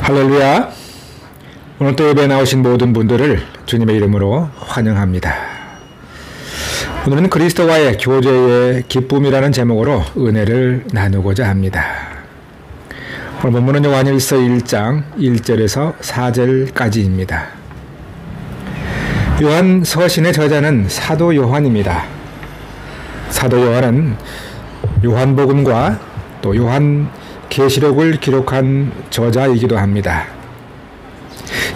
할렐루야. 오늘 또 예배에 나오신 모든 분들을 주님의 이름으로 환영합니다. 오늘은 그리스도와의 교제의 기쁨이라는 제목으로 은혜를 나누고자 합니다. 오늘 본문은 요한일서 1장 1절에서 4절까지입니다. 요한 서신의 저자는 사도 요한입니다. 사도 요한은 요한복음과 또 요한계시록을 기록한 저자이기도 합니다.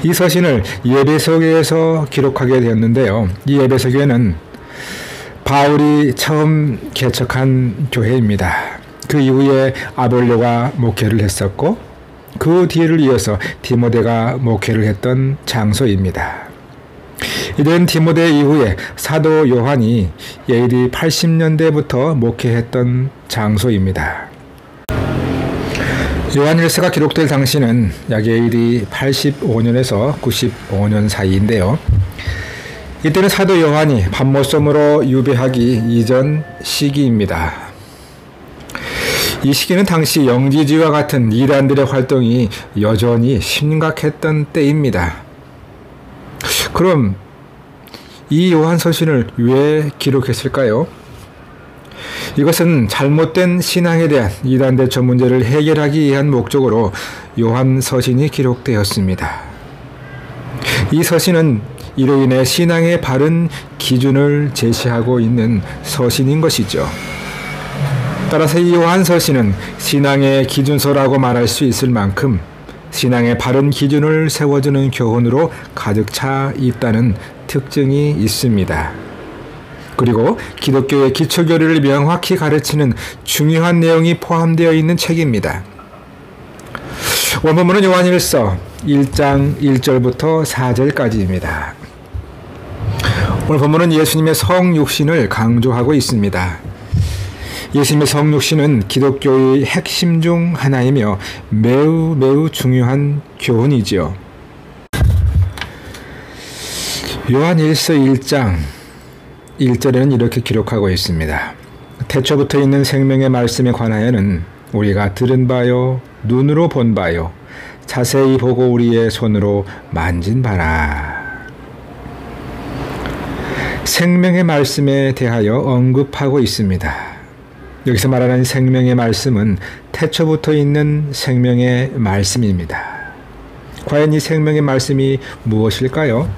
이 서신을 에베소교에서 기록하게 되었는데요. 이 에베소교회는 바울이 처음 개척한 교회입니다. 그 이후에 아볼로가 목회를 했었고 그 뒤를 이어서 디모데가 목회를 했던 장소입니다. 이런 디모데 이후에 사도 요한이 AD 80년대부터 목회했던 장소입니다. 요한일서가 기록될 당시는 약 AD 85년에서 95년 사이인데요. 이때는 사도 요한이 밤모섬으로 유배하기 이전 시기입니다. 이 시기는 당시 영지주의와 같은 이단들의 활동이 여전히 심각했던 때입니다. 그럼 이 요한서신을 왜 기록했을까요? 이것은 잘못된 신앙에 대한 이단 대처 문제를 해결하기 위한 목적으로 요한서신이 기록되었습니다. 이 서신은 이로 인해 신앙의 바른 기준을 제시하고 있는 서신인 것이죠. 따라서 이 요한서신은 신앙의 기준서라고 말할 수 있을 만큼 신앙의 바른 기준을 세워주는 교훈으로 가득 차 있다는 특징이 있습니다. 그리고 기독교의 기초교리를 명확히 가르치는 중요한 내용이 포함되어 있는 책입니다. 원본문은 요한일서 1장 1절부터 4절까지입니다. 오늘 본문은 예수님의 성육신을 강조하고 있습니다. 예수님의 성육신은 기독교의 핵심 중 하나이며 매우 중요한 교훈이지요. 요한일서 1장 1절에는 이렇게 기록하고 있습니다. 태초부터 있는 생명의 말씀에 관하여는 우리가 들은 바요 눈으로 본 바요 자세히 보고 우리의 손으로 만진 바라. 생명의 말씀에 대하여 언급하고 있습니다. 여기서 말하는 생명의 말씀은 태초부터 있는 생명의 말씀입니다. 과연 이 생명의 말씀이 무엇일까요?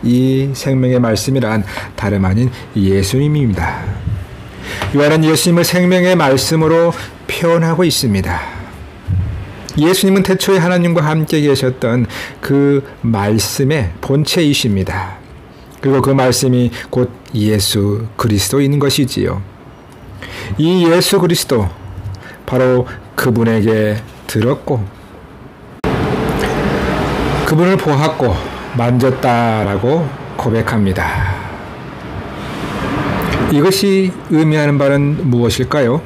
이 생명의 말씀이란 다름 아닌 예수님입니다. 요한은 예수님을 생명의 말씀으로 표현하고 있습니다. 예수님은 태초에 하나님과 함께 계셨던 그 말씀의 본체이십니다. 그리고 그 말씀이 곧 예수 그리스도인 것이지요. 이 예수 그리스도 바로 그분에게 들었고 그분을 보았고 만졌다라고 고백합니다. 이것이 의미하는 바는 무엇일까요?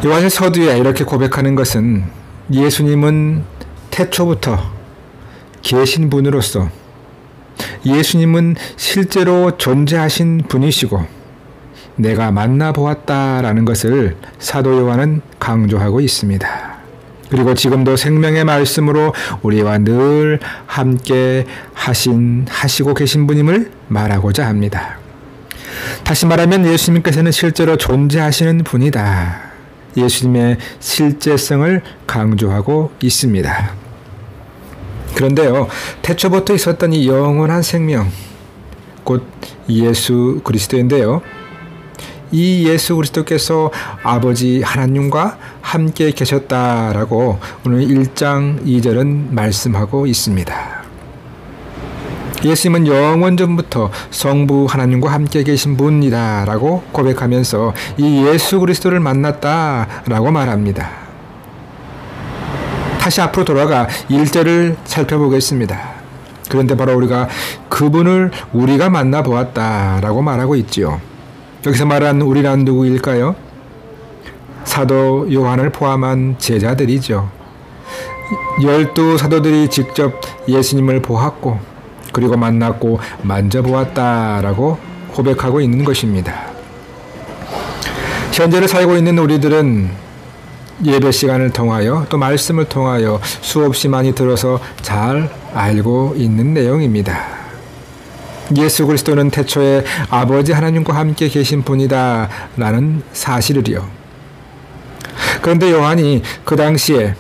요한의 서두에 이렇게 고백하는 것은 예수님은 태초부터 계신 분으로서 예수님은 실제로 존재하신 분이시고 내가 만나보았다라는 것을 사도 요한은 강조하고 있습니다. 그리고 지금도 생명의 말씀으로 우리와 늘 함께 하시고 계신 분임을 말하고자 합니다. 다시 말하면 예수님께서는 실제로 존재하시는 분이다. 예수님의 실제성을 강조하고 있습니다. 그런데요, 태초부터 있었던 이 영원한 생명, 곧 예수 그리스도인데요. 이 예수 그리스도께서 아버지 하나님과 함께 계셨다라고 오늘 1장 2절은 말씀하고 있습니다. 예수님은 영원전부터 성부 하나님과 함께 계신 분이다라고 고백하면서 이 예수 그리스도를 만났다라고 말합니다. 다시 앞으로 돌아가 1절을 살펴보겠습니다. 그런데 바로 우리가 그분을 우리가 만나보았다라고 말하고 있지요. 여기서 말한 우리란 누구일까요? 사도 요한을 포함한 제자들이죠. 12 사도들이 직접 예수님을 보았고 그리고 만났고 만져보았다라고 고백하고 있는 것입니다. 현재를 살고 있는 우리들은 예배 시간을 통하여 또 말씀을 통하여 수없이 많이 들어서 잘 알고 있는 내용입니다. 예수 그리스도는 태초에 아버지 하나님과 함께 계신 분이다 라는 사실을요. 그런데 요한이 그 당시에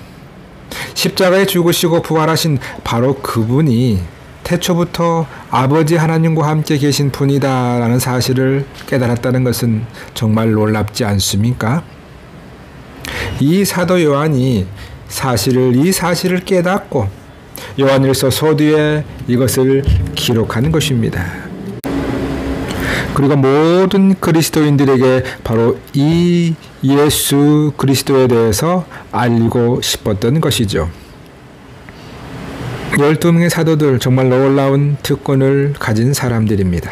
십자가에 죽으시고 부활하신 바로 그분이 태초부터 아버지 하나님과 함께 계신 분이다 라는 사실을 깨달았다는 것은 정말 놀랍지 않습니까? 이 사도 요한이 이 사실을 깨닫고 요한일서 서두에 이것을 기록한 것입니다. 그리고 모든 그리스도인들에게 바로 이 예수 그리스도에 대해서 알리고 싶었던 것이죠. 12명의 사도들, 정말 놀라운 특권을 가진 사람들입니다.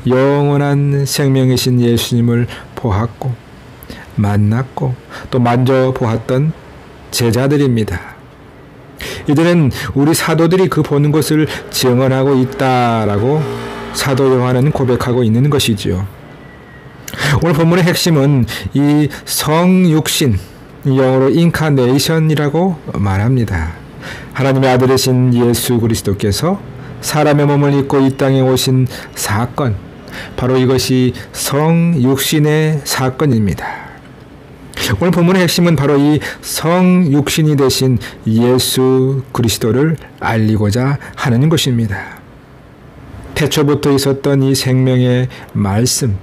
영원한 생명이신 예수님을 보았고 만났고 또 만져보았던 제자들입니다. 이들은 우리 사도들이 그 보는 것을 증언하고 있다라고 사도 요한은 고백하고 있는 것이지요. 오늘 본문의 핵심은 이 성육신, 영어로 인카네이션이라고 말합니다. 하나님의 아들이신 예수 그리스도께서 사람의 몸을 입고 이 땅에 오신 사건, 바로 이것이 성육신의 사건입니다. 오늘 본문의 핵심은 바로 이 성육신이 되신 예수 그리스도를 알리고자 하는 것입니다. 태초부터 있었던 이 생명의 말씀,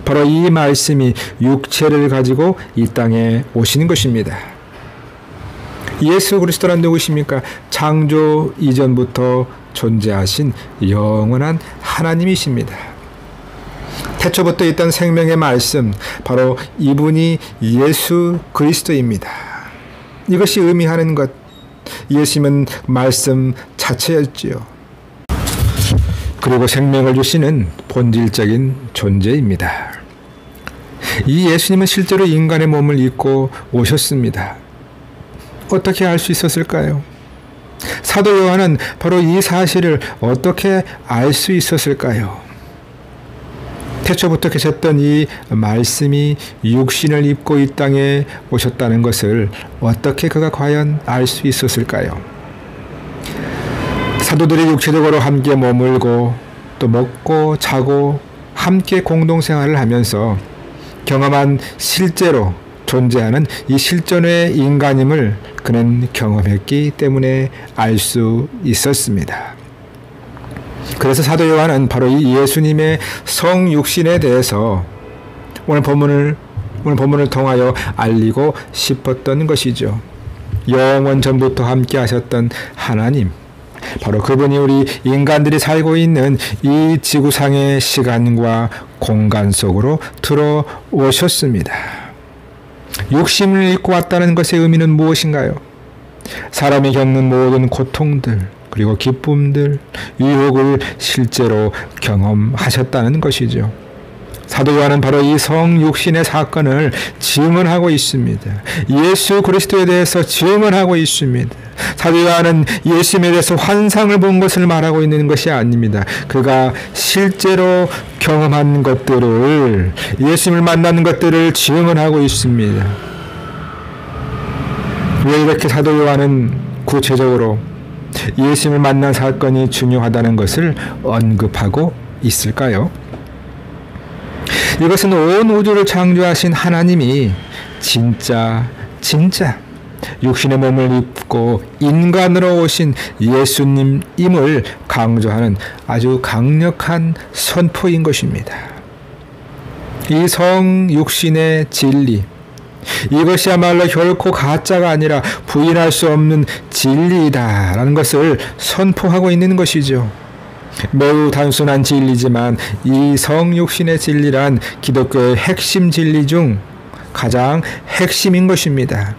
바로 이 말씀이 육체를 가지고 이 땅에 오시는 것입니다. 예수 그리스도란 누구십니까? 창조 이전부터 존재하신 영원한 하나님이십니다. 태초부터 있던 생명의 말씀, 바로 이분이 예수 그리스도입니다. 이것이 의미하는 것, 예수님은 말씀 자체였지요. 그리고 생명을 주시는 본질적인 존재입니다. 이 예수님은 실제로 인간의 몸을 입고 오셨습니다. 어떻게 알 수 있었을까요? 사도 요한은 바로 이 사실을 어떻게 알 수 있었을까요? 태초부터 계셨던 이 말씀이 육신을 입고 이 땅에 오셨다는 것을 어떻게 그가 과연 알 수 있었을까요? 사도들이 육체적으로 함께 머물고 또 먹고 자고 함께 공동생활을 하면서 경험한 실제로 존재하는 이 실존의 인간임을 그는 경험했기 때문에 알 수 있었습니다. 그래서 사도 요한은 바로 이 예수님의 성육신에 대해서 오늘 본문을 통하여 알리고 싶었던 것이죠. 영원 전부터 함께 하셨던 하나님, 바로 그분이 우리 인간들이 살고 있는 이 지구상의 시간과 공간 속으로 들어오셨습니다. 육신을 입고 왔다는 것의 의미는 무엇인가요? 사람이 겪는 모든 고통들, 그리고 기쁨들, 유혹을 실제로 경험하셨다는 것이죠. 사도 요한은 바로 이 성육신의 사건을 증언하고 있습니다. 예수 그리스도에 대해서 증언하고 있습니다. 사도 요한은 예수님에 대해서 환상을 본 것을 말하고 있는 것이 아닙니다. 그가 실제로 경험한 것들을, 예수님을 만나는 것들을 증언하고 있습니다. 왜 이렇게 사도 요한은 구체적으로 예수님을 만난 사건이 중요하다는 것을 언급하고 있을까요? 이것은 온 우주를 창조하신 하나님이 진짜 육신의 몸을 입고 인간으로 오신 예수님임을 강조하는 아주 강력한 선포인 것입니다. 이 성육신의 진리, 이것이야말로 결코 가짜가 아니라 부인할 수 없는 진리이다라는 것을 선포하고 있는 것이죠. 매우 단순한 진리지만 이 성육신의 진리란 기독교의 핵심 진리 중 가장 핵심인 것입니다.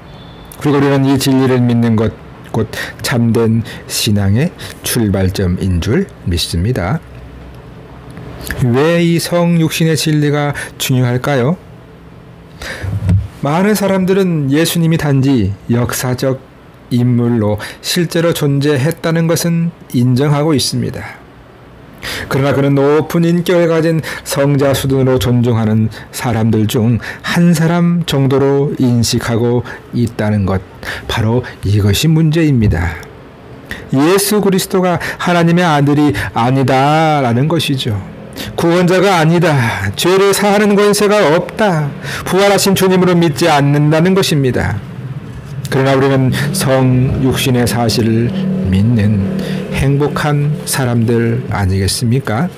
그리고 우리는 이 진리를 믿는 것, 곧 참된 신앙의 출발점인 줄 믿습니다. 왜 이 성육신의 진리가 중요할까요? 많은 사람들은 예수님이 단지 역사적 인물로 실제로 존재했다는 것은 인정하고 있습니다. 그러나 그는 높은 인격을 가진 성자 수준으로 존중하는 사람들 중 한 사람 정도로 인식하고 있다는 것, 바로 이것이 문제입니다. 예수 그리스도가 하나님의 아들이 아니다라는 것이죠. 구원자가 아니다. 죄를 사하는 권세가 없다. 부활하신 주님으로 믿지 않는다는 것입니다. 그러나 우리는 성육신의 사실을 믿는 행복한 사람들 아니겠습니까?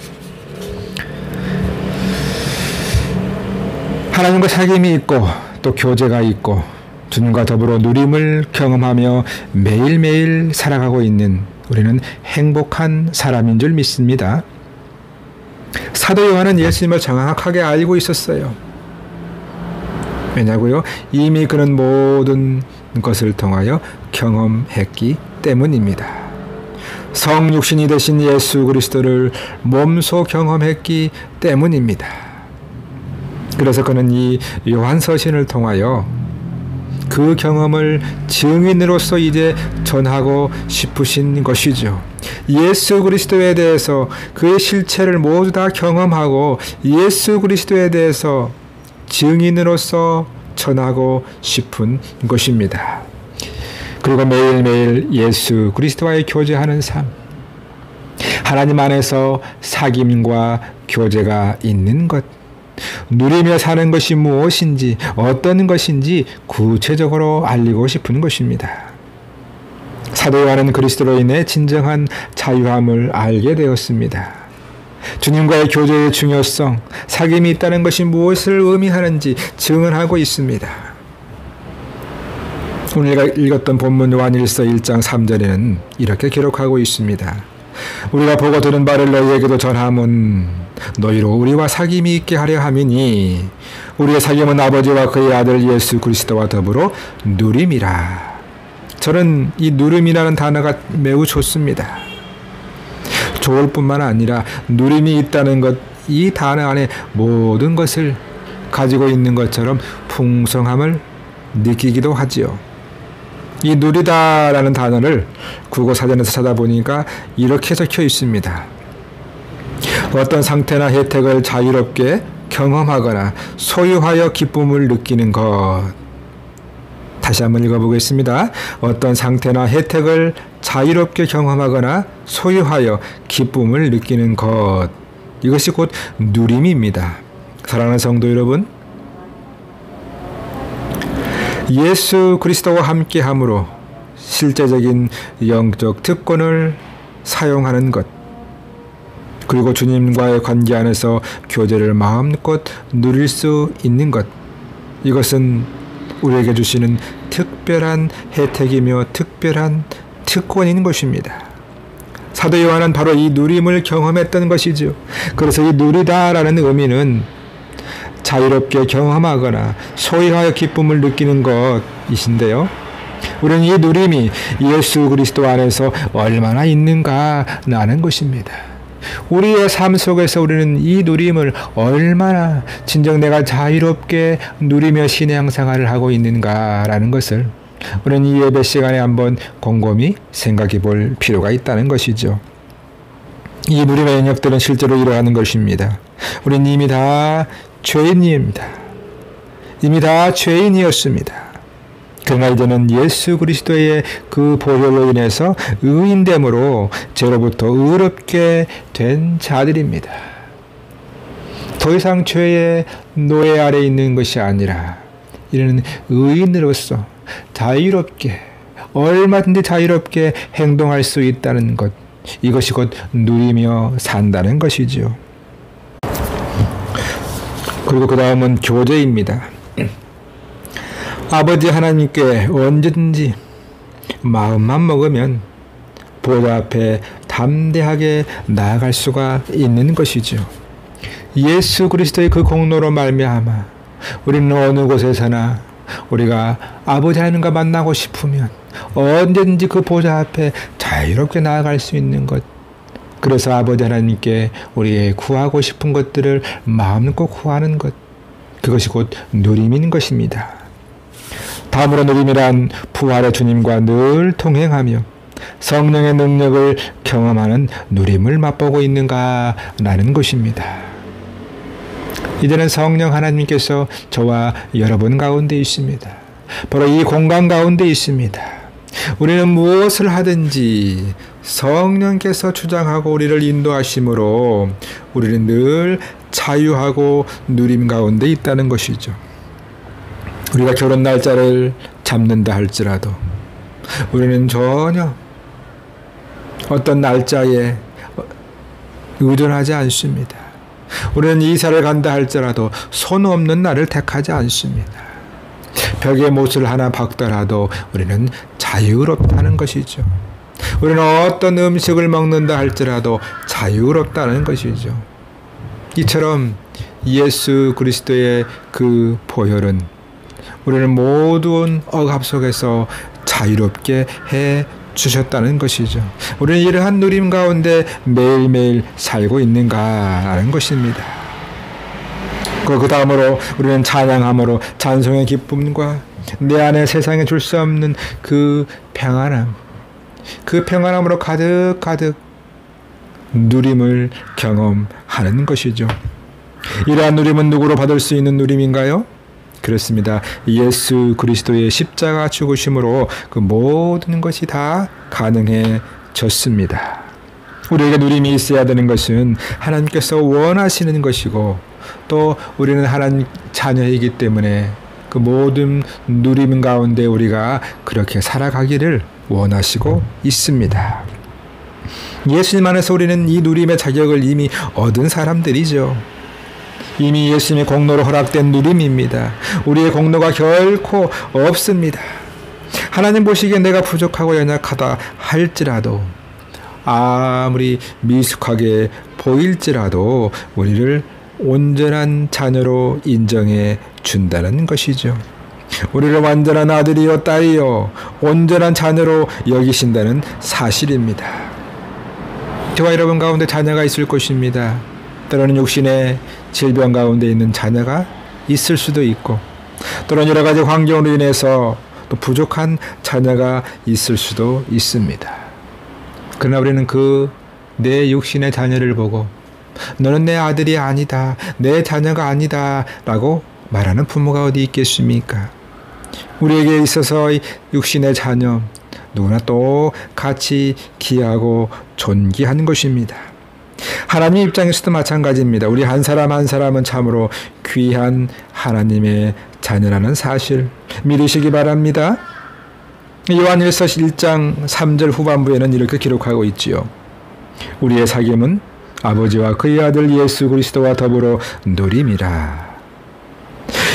하나님과 사귐이 있고 또 교제가 있고 주님과 더불어 누림을 경험하며 매일매일 살아가고 있는 우리는 행복한 사람인 줄 믿습니다. 사도 요한은 예수님을 정확하게 알고 있었어요. 왜냐고요? 이미 그는 모든 것을 통하여 경험했기 때문입니다. 성육신이 되신 예수 그리스도를 몸소 경험했기 때문입니다. 그래서 그는 이 요한서신을 통하여 그 경험을 증인으로서 이제 전하고 싶으신 것이죠. 예수 그리스도에 대해서 그의 실체를 모두 다 경험하고 예수 그리스도에 대해서 증인으로서 전하고 싶은 것입니다. 그리고 매일매일 예수 그리스도와의 교제하는 삶, 하나님 안에서 사귐과 교제가 있는 것, 누리며 사는 것이 무엇인지 어떤 것인지 구체적으로 알리고 싶은 것입니다. 사도 요한은 그리스도로 인해 진정한 자유함을 알게 되었습니다. 주님과의 교제의 중요성, 사귐이 있다는 것이 무엇을 의미하는지 증언하고 있습니다. 오늘 읽었던 본문 요한일서 1장 3절에는 이렇게 기록하고 있습니다. 우리가 보고 들은 바를 너희에게도 전함은 너희로 우리와 사귐이 있게 하려 함이니 우리의 사귐은 아버지와 그의 아들 예수 그리스도와 더불어 누림이라. 저는 이 누림이라는 단어가 매우 좋습니다. 좋을 뿐만 아니라 누림이 있다는 것, 이 단어 안에 모든 것을 가지고 있는 것처럼 풍성함을 느끼기도 하지요. 이 누리다라는 단어를 국어사전에서 찾아보니까 이렇게 적혀 있습니다. 어떤 상태나 혜택을 자유롭게 경험하거나 소유하여 기쁨을 느끼는 것. 다시 한번 읽어보겠습니다. 어떤 상태나 혜택을 자유롭게 경험하거나 소유하여 기쁨을 느끼는 것. 이것이 곧 누림입니다. 사랑하는 성도 여러분, 예수 그리스도와 함께함으로 실제적인 영적 특권을 사용하는 것, 그리고 주님과의 관계 안에서 교제를 마음껏 누릴 수 있는 것, 이것은 우리에게 주시는 특별한 혜택이며 특별한 특권인 것입니다. 사도 요한은 바로 이 누림을 경험했던 것이죠. 그래서 이 누리다라는 의미는 자유롭게 경험하거나 소유하여 기쁨을 느끼는 것이신데요. 우리는 이 누림이 예수 그리스도 안에서 얼마나 있는가라는 것입니다. 우리의 삶 속에서 우리는 이 누림을 얼마나 진정 내가 자유롭게 누리며 신앙생활을 하고 있는가라는 것을 우리는 이 예배 시간에 한번 곰곰이 생각해 볼 필요가 있다는 것이죠. 이 누림의 영역들은 실제로 이러하는 것입니다. 우리는 이미 다 죄인입니다. 이미 다 죄인이었습니다. 그러나 이제는 예수 그리스도의 그 보혈로 인해서 의인됨으로 죄로부터 의롭게 된 자들입니다. 더 이상 죄의 노예 아래 있는 것이 아니라 이는 의인으로서 자유롭게, 얼마든지 자유롭게 행동할 수 있다는 것, 이것이 곧 누리며 산다는 것이죠. 그리고 그 다음은 교제입니다. 아버지 하나님께 언제든지 마음만 먹으면 보좌 앞에 담대하게 나아갈 수가 있는 것이죠. 예수 그리스도의 그 공로로 말미암아 우리는 어느 곳에서나 우리가 아버지 하나님과 만나고 싶으면 언제든지 그 보좌 앞에 자유롭게 나아갈 수 있는 것, 그래서 아버지 하나님께 우리의 구하고 싶은 것들을 마음껏 구하는 것, 그것이 곧 누림인 것입니다. 다음으로 누림이란 부활의 주님과 늘 동행하며 성령의 능력을 경험하는 누림을 맛보고 있는가라는 것입니다. 이제는 성령 하나님께서 저와 여러분 가운데 있습니다. 바로 이 공간 가운데 있습니다. 우리는 무엇을 하든지 성령께서 주장하고 우리를 인도하심으로 우리는 늘 자유하고 누림 가운데 있다는 것이죠. 우리가 결혼 날짜를 잡는다 할지라도 우리는 전혀 어떤 날짜에 의존하지 않습니다. 우리는 이사를 간다 할지라도 손 없는 날을 택하지 않습니다. 벽에 못을 하나 박더라도 우리는 자유롭다는 것이죠. 우리는 어떤 음식을 먹는다 할지라도 자유롭다는 것이죠. 이처럼 예수 그리스도의 그 보혈은 우리는 모든 억압 속에서 자유롭게 해 주셨다는 것이죠. 우리는 이러한 누림 가운데 매일매일 살고 있는가라는 것입니다. 그 다음으로 우리는 찬양함으로 찬송의 기쁨과 내 안에 세상에 줄 수 없는 그 평안함, 그 평안함으로 가득 누림을 경험하는 것이죠. 이러한 누림은 누구로 받을 수 있는 누림인가요? 그렇습니다. 예수 그리스도의 십자가 죽으심으로 그 모든 것이 다 가능해졌습니다. 우리에게 누림이 있어야 되는 것은 하나님께서 원하시는 것이고 또 우리는 하나님 자녀이기 때문에 그 모든 누림 가운데 우리가 그렇게 살아가기를 원하시고 있습니다. 예수님 안에서 우리는 이 누림의 자격을 이미 얻은 사람들이죠. 이미 예수님의 공로로 허락된 누림입니다. 우리의 공로가 결코 없습니다. 하나님 보시기에 내가 부족하고 연약하다 할지라도 아무리 미숙하게 보일지라도 우리를 온전한 자녀로 인정해 준다는 것이죠. 우리를 완전한 아들이요 딸이요 온전한 자녀로 여기신다는 사실입니다. 저와 여러분 가운데 자녀가 있을 것입니다. 때로는 육신의 질병 가운데 있는 자녀가 있을 수도 있고 또는 여러 가지 환경으로 인해서 또 부족한 자녀가 있을 수도 있습니다. 그러나 우리는 그 내 육신의 자녀를 보고 너는 내 아들이 아니다, 내 자녀가 아니다 라고 말하는 부모가 어디 있겠습니까? 우리에게 있어서 육신의 자녀 누구나 또 같이 귀하고 존귀한 것입니다. 하나님 입장에서도 마찬가지입니다. 우리 한 사람 한 사람은 참으로 귀한 하나님의 자녀라는 사실 믿으시기 바랍니다. 요한일서 1장 3절 후반부에는 이렇게 기록하고 있지요. 우리의 사귐은 아버지와 그의 아들 예수 그리스도와 더불어 누림이라.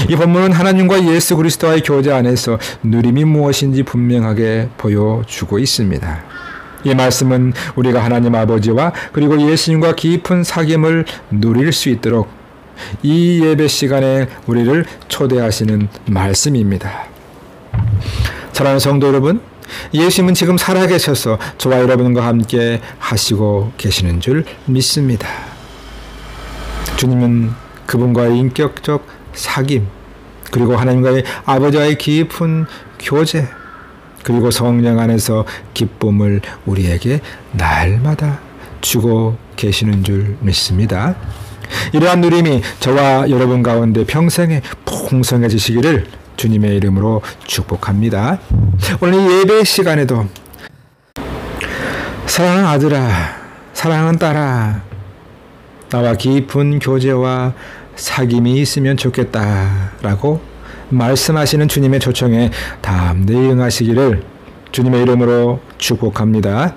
이 본문은 하나님과 예수 그리스도와의 교제 안에서 누림이 무엇인지 분명하게 보여주고 있습니다. 이 말씀은 우리가 하나님 아버지와 그리고 예수님과 깊은 사귐을 누릴 수 있도록 이 예배 시간에 우리를 초대하시는 말씀입니다. 사랑하는 성도 여러분, 예수님은 지금 살아계셔서 저와 여러분과 함께 하시고 계시는 줄 믿습니다. 주님은 그분과의 인격적 사귐, 그리고 하나님과의 아버지와의 깊은 교제, 그리고 성령 안에서 기쁨을 우리에게 날마다 주고 계시는 줄 믿습니다. 이러한 누림이 저와 여러분 가운데 평생에 풍성해지시기를 주님의 이름으로 축복합니다. 오늘 이 예배 시간에도 사랑하는 아들아, 사랑하는 딸아, 나와 깊은 교제와 사귐이 있으면 좋겠다라고 말씀하시는 주님의 초청에 담대히 응하시기를 주님의 이름으로 축복합니다.